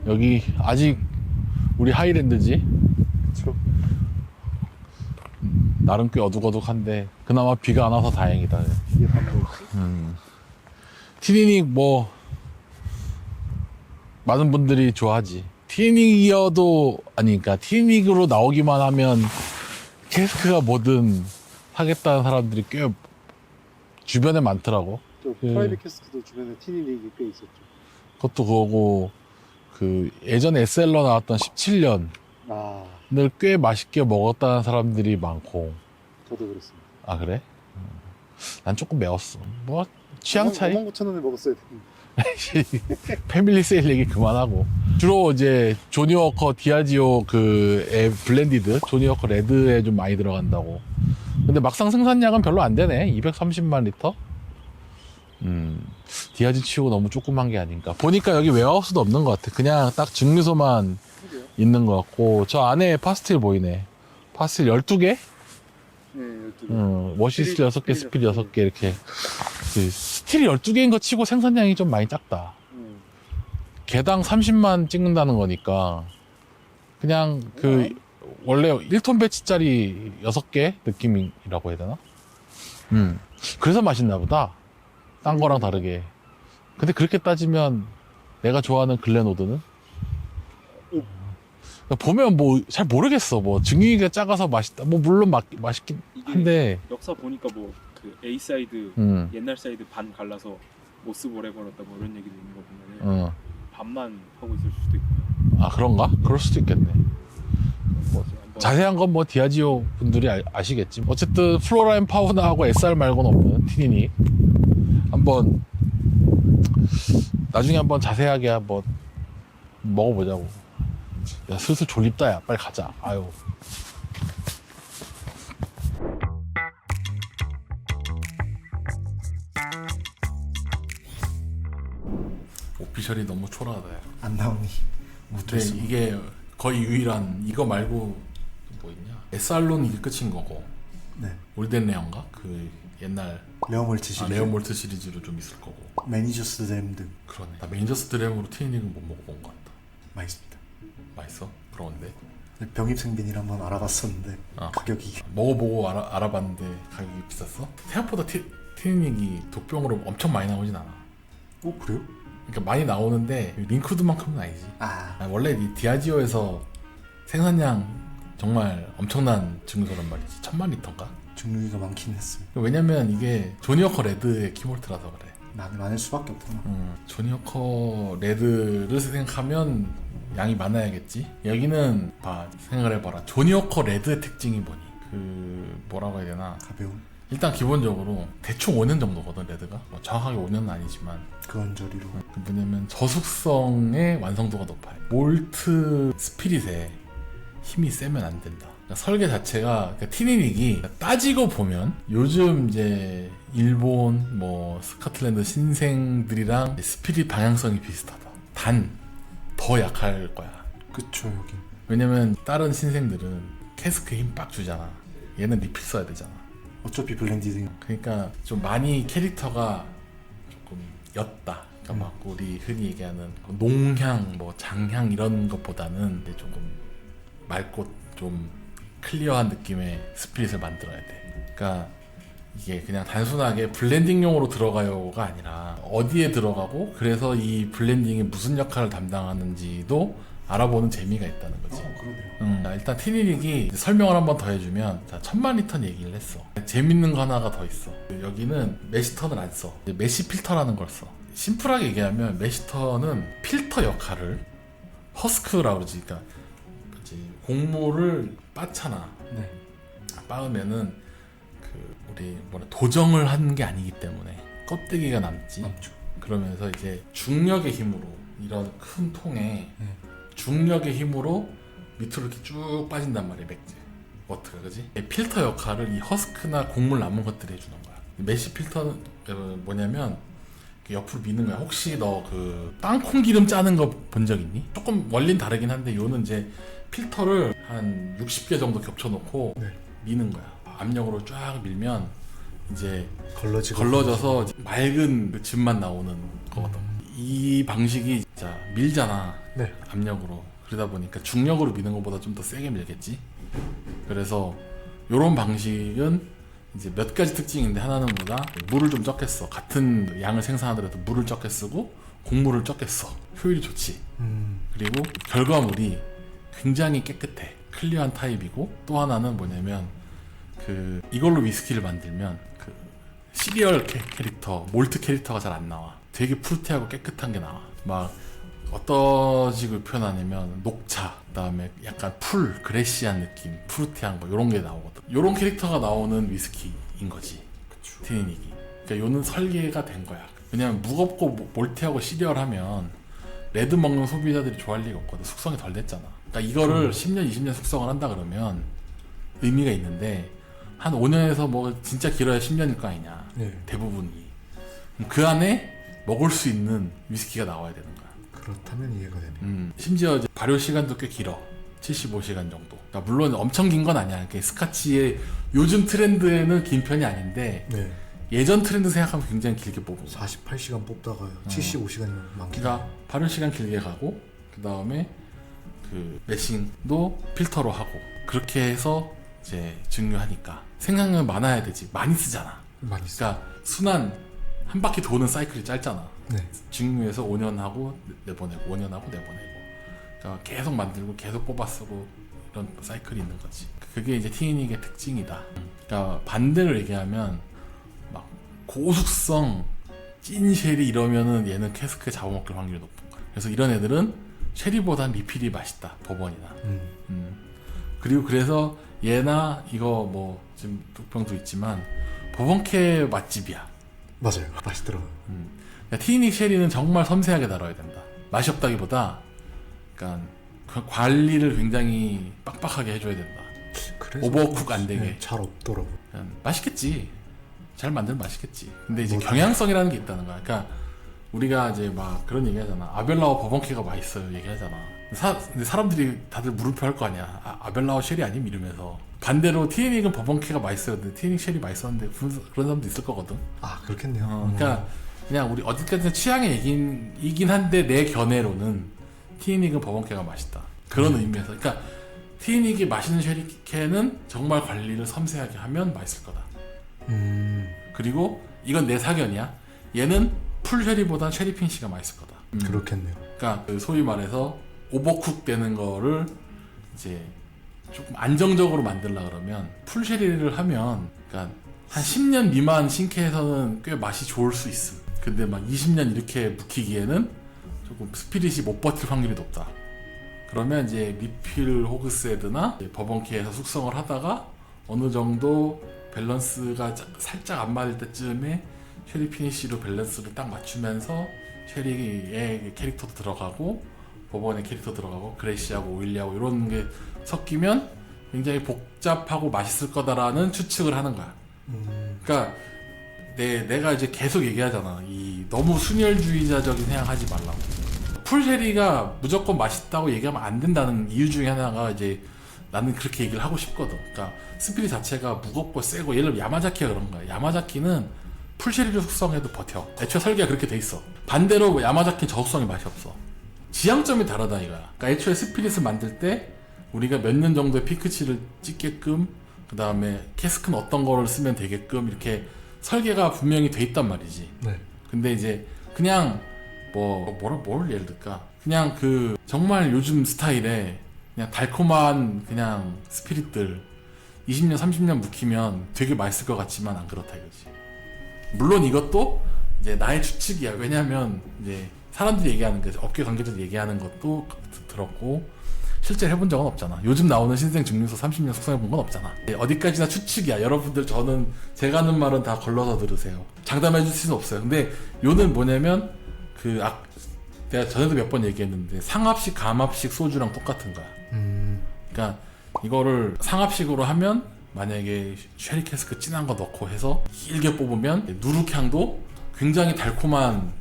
여기 아직 우리 하이랜드지. 그쵸. 나름 꽤 어둑어둑한데 그나마 비가 안 와서 다행이다. 이게 방법이지. 티니닉 뭐 많은 분들이 좋아하지. 티니닉이어도 아니 그러니까 티니닉으로 나오기만 하면 캐스크가 뭐든 하겠다는 사람들이 꽤 주변에 많더라고. 또 프라이빗 캐스트도 주변에 티니닉이 꽤 있었죠. 그것도 그거고 그 예전에 SL러 나왔던 17년을 아, 꽤 맛있게 먹었다는 사람들이 많고. 저도 그랬습니다. 아 그래? 난 조금 매웠어. 뭐 취향 차이? 59,000원에 먹었어야 되는데. 패밀리 세일 얘기 그만하고. 주로 이제 조니워커 디아지오 그 블렌디드 조니워커 레드에 좀 많이 들어간다고. 근데 막상 생산량은 별로 안 되네. 230만 리터. 디아지 치고 너무 조그만 게 아닌가. 보니까 여기 웨어하우스도 없는 것 같아. 그냥 딱 증류소만 그래요? 있는 것 같고. 저 안에 파스틸 보이네. 파스틸 12개? 네, 12개. 워시스 6개, 스필 6개 이렇게. 그 스틸이 12개인 거 치고 생산량이 좀 많이 작다. 개당 30만 찍는다는 거니까 그냥 그 원래 1톤 배치짜리 6개 느낌이라고 해야 되나? 그래서 맛있나 보다. 딴 거랑 다르게. 근데 그렇게 따지면 내가 좋아하는 글렌우드는? 보면 뭐 잘 모르겠어. 뭐 증류기가 작아서 맛있다. 뭐 물론 맛있긴 한데. 역사 보니까 뭐 그 A 사이드 옛날 사이드 반 갈라서 못 쓰고 오래 버렸다 뭐 이런 얘기도 있는 거 보면은 반만 하고 있을 수도 있고. 아 그런가? 그럴 수도 있겠네. 뭐 한번 자세한 건 뭐 디아지오 분들이 아시겠지. 어쨌든 플로라 앤 파우나하고 SR 말고는 없는 티니닉. 한번 나중에 한번 자세하게 한번 먹어보자고. 야 슬슬 졸립다. 야 빨리 가자. 아유. 오피셜이 너무 초라하다. 야. 안 나오니. 근데 이게 거의 유일한 이거 말고 뭐 있냐? SR로는 이게 끝인 거고. 네. 올덴 레어인가? 그 옛날 레어몰트 시리즈. 레어 몰트 시리즈로 좀 있을 거고. 매니저스 댐 등. 그러네. 나 메인저스 드램으로 티니닉은 못 먹어본 것 같다. 맛있습니다. 맛있어? 부러운데. 병입생빈이를 한번 알아봤었는데 가격이 먹어보고 알아봤는데 가격이 비쌌어? 생각보다 티니닉이 독병으로 엄청 많이 나오진 않아. 그래요? 그러니까 많이 나오는데 링크드만큼은 아니지. 아, 원래 이 디아지오에서 생산량 정말 엄청난 증류소란 말이지. 1000만 리터인가? 증류기가 많긴 했어요. 왜냐면 이게 조니워커 레드의 키몰트라서 그래. 많을 수밖에 없구나. 조니워커 레드를 생각하면 양이 많아야겠지. 여기는 생각을 해봐라. 조니워커 레드의 특징이 뭐니? 그 뭐라고 해야 되나? 가벼운 일단 기본적으로 대충 5년 정도거든 레드가. 뭐 정확하게 5년은 아니지만 그언저리로. 그 뭐냐면 저숙성의 완성도가 높아요. 몰트 스피릿에 힘이 세면 안 된다. 그러니까 설계 자체가 그러니까 티니닉이 따지고 보면 요즘 이제 일본 뭐 스코틀랜드 신생들이랑 스피릿 방향성이 비슷하다. 단 더 약할 거야. 그쵸 여기. 왜냐면 다른 신생들은 캐스크에 힘 빡 주잖아. 얘는 리필 써야 되잖아. 어차피 블렌디드. 그러니까 좀 많이 캐릭터가 조금 옅다. 그러니까 막 우리 흔히 얘기하는 농향, 뭐 장향 이런 것보다는 이제 조금 맑고 좀 클리어한 느낌의 스피릿을 만들어야 돼. 그러니까 이게 그냥 단순하게 블렌딩용으로 들어가요가 아니라 어디에 들어가고 그래서 이 블렌딩이 무슨 역할을 담당하는지도 알아보는 재미가 있다는 거지. 그러네요. 일단 티니닉이 설명을 한번 더 해주면 1000만 리터 얘기를 했어. 재밌는 거 하나가 더 있어. 여기는 메시턴을 안 써. 메시 필터라는 걸 써. 심플하게 얘기하면 메시턴은 필터 역할을 허스크라고 그러지. 그러니까 곡물을 빻잖아. 네. 빻으면은 우리 도정을 하는 게 아니기 때문에 껍데기가 남지. 맞죠. 그러면서 이제 중력의 힘으로 이런 큰 통에 중력의 힘으로 밑으로 이렇게 쭉 빠진단 말이야 맥주 워트가. 그지? 필터 역할을 이 허스크나 곡물 남은 것들이 해주는 거야. 메시 필터는 뭐냐면 옆으로 미는 거야. 혹시 너 그 땅콩 기름 짜는 거 본 적 있니? 조금 원리는 다르긴 한데 요는 이제 필터를 한 60개 정도 겹쳐놓고 미는 거야. 압력으로 쫙 밀면 이제 걸러져서 맑은 그 즙만 나오는 거거든. 이 방식이 진짜 밀잖아. 네. 압력으로. 그러다 보니까 중력으로 미는 것보다 좀 더 세게 밀겠지. 그래서 요런 방식은 이제 몇 가지 특징인데, 하나는 뭐다? 물을 좀 적게 써. 같은 양을 생산하더라도 물을 적게 쓰고 곡물을 적게 써. 효율이 좋지. 그리고 결과물이 굉장히 깨끗해. 클리어한 타입이고, 또 하나는 뭐냐면 이걸로 위스키를 만들면 시리얼 캐릭터, 몰트 캐릭터가 잘 안 나와. 되게 프루티하고 깨끗한 게 나와. 막 어떤 식으로 표현하냐면 녹차, 그다음에 약간 풀, 그레시한 느낌, 프루티한 거 이런 게 나오거든. 이런 캐릭터가 나오는 위스키인 거지. 티니닉이. 그러니까 요는 설계가 된 거야. 왜냐면 무겁고 몰티하고 시리얼하면 레드 먹는 소비자들이 좋아할 리가 없거든. 숙성이 덜 됐잖아. 그러니까 이거를 10년, 20년 숙성을 한다 그러면 의미가 있는데, 한 5년에서 뭐 진짜 길어야 10년일 거 아니냐. 네. 대부분이. 그 안에 먹을 수 있는 위스키가 나와야 되는 거야. 그렇다면 이해가 되네요. 심지어 이제 발효 시간도 꽤 길어. 75시간 정도. 그러니까 물론 엄청 긴 건 아니야. 스카치의 요즘 트렌드에는 긴 편이 아닌데, 네. 예전 트렌드 생각하면 굉장히 길게 뽑은 거야. 48시간 뽑다가 75시간이면 많겠다. 그러니까 발효 시간 길게 가고, 그 다음에 매싱도 필터로 하고, 그렇게 해서 이제 증류하니까 생산량은 많아야 되지. 많이 쓰잖아. 많이 써. 그러니까 순환 한 바퀴 도는 사이클이 짧잖아. 네. 증류해서 5년 하고 내보내고 5년 하고 내보내고. 그러니까 계속 만들고 계속 뽑아 쓰고 이런 사이클이 있는 거지. 그게 이제 티니닉의 특징이다. 그러니까 반대로 얘기하면 막 고숙성 찐 쉐리 이러면은 얘는 캐스크에 잡아먹을 확률이 높은 거야. 그래서 이런 애들은 쉐리보단 리필이 맛있다. 버번이나. 그리고 그래서 얘나 이거 뭐 지금 독병도 있지만 버번캐 맛집이야. 맞아요. 맛있더라고요. 그러니까 티니닉 쉐리는 정말 섬세하게 다뤄야 된다. 맛이 없다기보다 그러니까 그 관리를 굉장히 빡빡하게 해줘야 된다. 그래서 오버쿡 안 되게. 네, 잘 없더라고요. 맛있겠지. 잘 만들면 맛있겠지. 근데 이제 뭐, 경향성이라는 게 있다는 거야. 그러니까 우리가 이제 막 그런 얘기 하잖아. 아벨라워 버번캐가 맛있어요 얘기하잖아. 근데 사람들이 다들 물음표 할 거 아니야. 아벨라워 쉐리 아님? 이러면서. 반대로 티니닉은 버번캐가 맛있어요. 근데 티니닉 쉐리 맛있었는데 그런 사람도 있을 거거든. 아, 그렇겠네요. 그러니까 그냥 우리 어디까지나 취향의 얘기긴 한데, 내 견해로는 티니닉은 버번캐가 맛있다. 그런 의미에서. 그러니까 티니닉이 맛있는 쉐리캔은 정말 관리를 섬세하게 하면 맛있을 거다. 그리고 이건 내 사견이야. 얘는 풀 쉐리보단 쉐리 핀시가 맛있을 거다. 그렇겠네요. 그러니까 소위 말해서 오버쿡 되는 거를 이제 조금 안정적으로 만들려 그러면 풀 쉐리를 하면, 그러니까 한 10년 미만 신캐에서는 꽤 맛이 좋을 수 있음. 근데 막 20년 이렇게 묵히기에는 조금 스피릿이 못 버틸 확률이 높다. 그러면 이제 리필 호그스헤드나 버번캐에서 숙성을 하다가 어느 정도 밸런스가 살짝 안 맞을 때쯤에 쉐리 피니쉬로 밸런스를 딱 맞추면서 쉐리의 캐릭터도 들어가고 버번의 캐릭터 들어가고 그레시하고 오일리하고 이런 게 섞이면 굉장히 복잡하고 맛있을 거다라는 추측을 하는 거야. 그러니까 내가 이제 계속 얘기하잖아. 너무 순혈주의자적인 생각하지 말라고. 풀쉐리가 무조건 맛있다고 얘기하면 안 된다는 이유 중에 하나가 이제 나는 그렇게 얘기를 하고 싶거든. 그러니까 스피릿 자체가 무겁고 세고, 예를 들면 야마자키가 그런 거야. 야마자키는 풀쉐리를 숙성해도 버텨. 애초에 설계가 그렇게 돼 있어. 반대로 야마자키는 저속성이 맛이 없어. 지향점이 다르다 이거야. 그러니까 애초에 스피릿을 만들 때 우리가 몇 년 정도의 피크치를 찍게끔, 그 다음에 캐스크는 어떤 거를 쓰면 되게끔 이렇게 설계가 분명히 돼 있단 말이지. 네. 근데 이제 그냥 뭘 예를 들까? 그냥 정말 요즘 스타일의 그냥 달콤한 그냥 스피릿들 20년 30년 묵히면 되게 맛있을 것 같지만 안 그렇다 이거지. 물론 이것도 이제 나의 추측이야. 왜냐면 이제 사람들이 얘기하는 게, 업계 관계자들이 얘기하는 것도 들었고 실제 해본 적은 없잖아. 요즘 나오는 신생 증류소 30년 숙성해본 건 없잖아. 어디까지나 추측이야. 여러분들, 제가 하는 말은 다 걸러서 들으세요. 장담해 줄 수는 없어요. 근데 요는 뭐냐면 내가 전에도 몇 번 얘기했는데 상합식 감합식 소주랑 똑같은 거야. 그러니까 이거를 상합식으로 하면 만약에 쉐리 캐스크 진한 거 넣고 해서 길게 뽑으면 누룩향도 굉장히 달콤한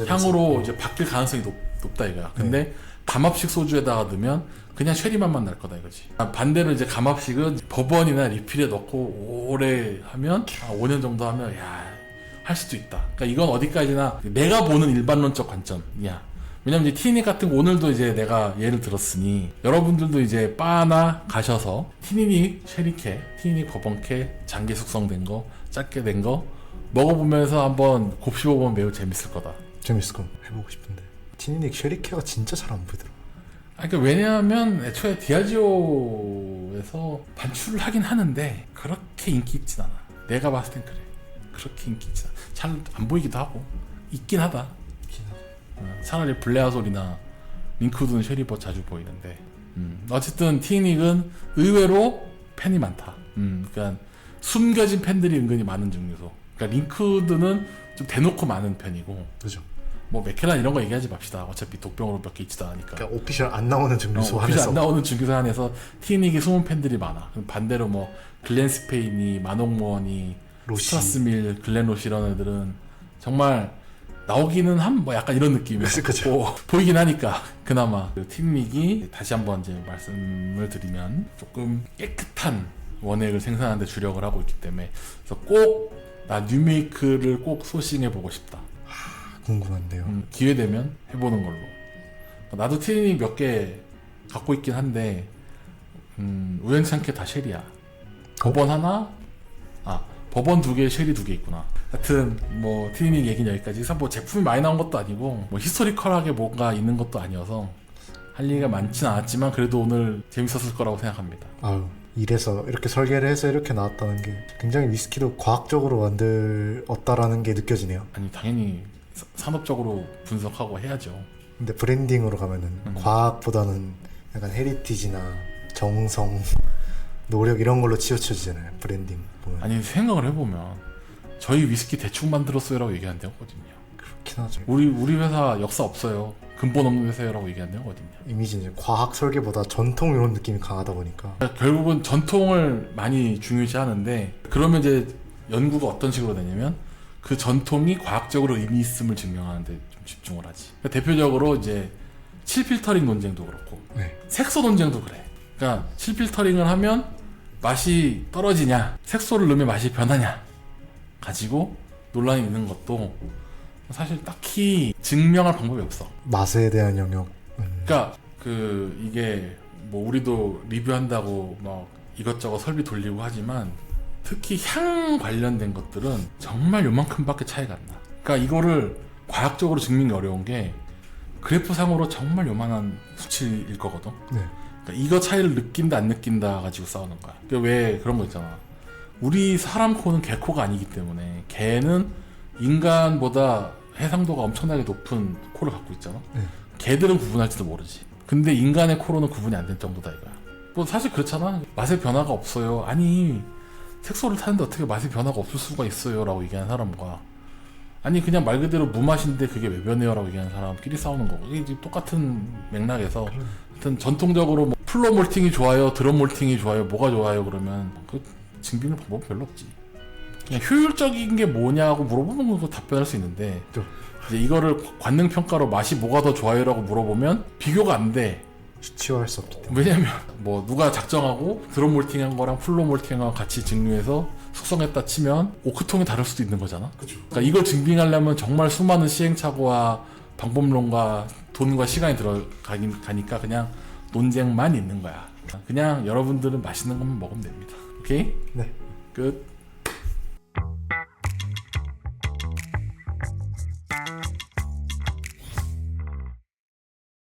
향으로 이제 바뀔 가능성이 높다 이거야. 근데 감합식 소주에다가 넣으면 그냥 쉐리 맛만 날 거다 이거지. 반대로 이제 감합식은 버번이나 리필에 넣고 오래 하면 5년 정도 하면 할 수도 있다. 그러니까 이건 어디까지나 내가 보는 일반론적 관점이야. 왜냐면 이제 티닉 같은 거 오늘도 이제 내가 예를 들었으니 여러분들도 이제 바나 가셔서 티닉 쉐리케, 티닉 버번케 장기 숙성된 거, 짧게 된 거 먹어보면서 한번 곱씹어보면 매우 재밌을 거다. 재밌을 거 해보고 싶은데 티니닉 쉐리케가 진짜 잘 안 보이더라. 그러니까 왜냐하면 애초에 디아지오에서 반출을 하긴 하는데 그렇게 인기 있진 않아. 내가 봤을 땐 그래. 그렇게 인기 있진 않아. 잘 안 보이기도 하고 있긴 하다. 차라리 블레아솔이나 링크우드는 쉐리버 자주 보이는데 어쨌든 티닉은 의외로 팬이 많다. 그러니까 숨겨진 팬들이 은근히 많은 중에서 그러니까 링크우드는 좀 대놓고 많은 편이고 그죠. 뭐 맥켈란 이런 거 얘기하지 맙시다. 어차피 독병으로 몇 개 있지도 않으니까. 그러니까 오피셜 안 나오는 증류소 오피셜 안에서 안 나오는 중기소 안에서 티닉이 숨은 팬들이 많아. 반대로 뭐 글렌 스페인이, 마녹모어니, 로시. 스트라스밀, 글렌 로시 이런 애들은 정말 나오기는 한 뭐 약간 이런 느낌이 그쵸. 보이긴 하니까 그나마 그 티닉이 다시 한번 이제 말씀을 드리면 조금 깨끗한 원액을 생산하는 데 주력을 하고 있기 때문에 그래서 꼭 나 뉴메이크를 꼭 소싱해 보고 싶다. 궁금한데요. 기회 되면 해보는 걸로. 나도 티닉 몇 개 갖고 있긴 한데 우연찮게 다 쉘이야. 버번 하나, 버번 2개, 쉘이 2개 있구나. 하여튼 뭐 티닉 얘기는 여기까지. 그래서 뭐 제품이 많이 나온 것도 아니고 뭐 히스토리컬하게 뭔가 있는 것도 아니어서 할 얘기가 많진 않았지만 그래도 오늘 재밌었을 거라고 생각합니다. 아유, 이래서 이렇게 설계를 해서 이렇게 나왔다는 게 굉장히 위스키도 과학적으로 만들었다라는 게 느껴지네요. 아니 당연히 산업적으로 분석하고 해야죠. 근데 브랜딩으로 가면은 과학보다는 약간 헤리티지나 정성, 노력 이런 걸로 치우쳐지잖아요. 브랜딩 보면. 아니 생각을 해보면 저희 위스키 대충 만들었어요라고 얘기한 데가 어딨냐. 그렇긴 하죠. 우리 회사 역사 없어요. 근본 없는 회사라고 얘기한 데가 어딨냐. 이미지는 이제 과학 설계보다 전통 이런 느낌이 강하다 보니까 결국은 전통을 많이 중요시하는데 그러면 이제 연구가 어떤 식으로 되냐면 그 전통이 과학적으로 의미 있음을 증명하는 데 좀 집중을 하지. 그러니까 대표적으로 이제 7필터링 논쟁도 그렇고 네. 색소 논쟁도 그래. 그러니까 7필터링을 하면 맛이 떨어지냐 색소를 넣으면 맛이 변하냐 가지고 논란이 있는 것도 사실 딱히 증명할 방법이 없어. 맛에 대한 영역. 그러니까 이게 뭐 우리도 리뷰한다고 막 이것저것 설비 돌리고 하지만 특히 향 관련된 것들은 정말 요만큼밖에 차이가 안 나. 그러니까 이거를 과학적으로 증명이 어려운 게 그래프상으로 정말 요만한 수치일 거거든. 네. 그러니까 이거 차이를 느낀다 안 느낀다 가지고 싸우는 거야. 그러니까 왜 그런 거 있잖아. 우리 사람 코는 개 코가 아니기 때문에 개는 인간보다 해상도가 엄청나게 높은 코를 갖고 있잖아. 네. 개들은 구분할지도 모르지. 근데 인간의 코로는 구분이 안 된 정도다 이거야. 뭐 사실 그렇잖아. 맛의 변화가 없어요. 아니 색소를 타는데 어떻게 맛의 변화가 없을 수가 있어요 라고 얘기하는 사람과 아니 그냥 말 그대로 무맛인데 그게 왜 변해요 라고 얘기하는 사람끼리 싸우는 거고 이게 지금 똑같은 맥락에서 하여튼 전통적으로 뭐 플로 몰팅이 좋아요 드럼 몰팅이 좋아요 뭐가 좋아요 그러면 그 증빙할 방법은 별로 없지. 그냥 효율적인 게 뭐냐고 물어보면 그거 답변할 수 있는데 이제 이거를 관능 평가로 맛이 뭐가 더 좋아요라고 물어보면 비교가 안 돼. 수치화할 수 없기 때문에. 왜냐면 뭐 누가 작정하고 드럼 몰팅한 거랑 플로 몰팅한 같이 증류해서 숙성했다 치면 오크통이 다를 수도 있는 거잖아. 그러니까 이걸 증빙하려면 정말 수많은 시행착오와 방법론과 돈과 시간이 들어가니까 그냥 논쟁만 있는 거야. 그냥 여러분들은 맛있는 것만 먹으면 됩니다. 오케이? 네. 끝.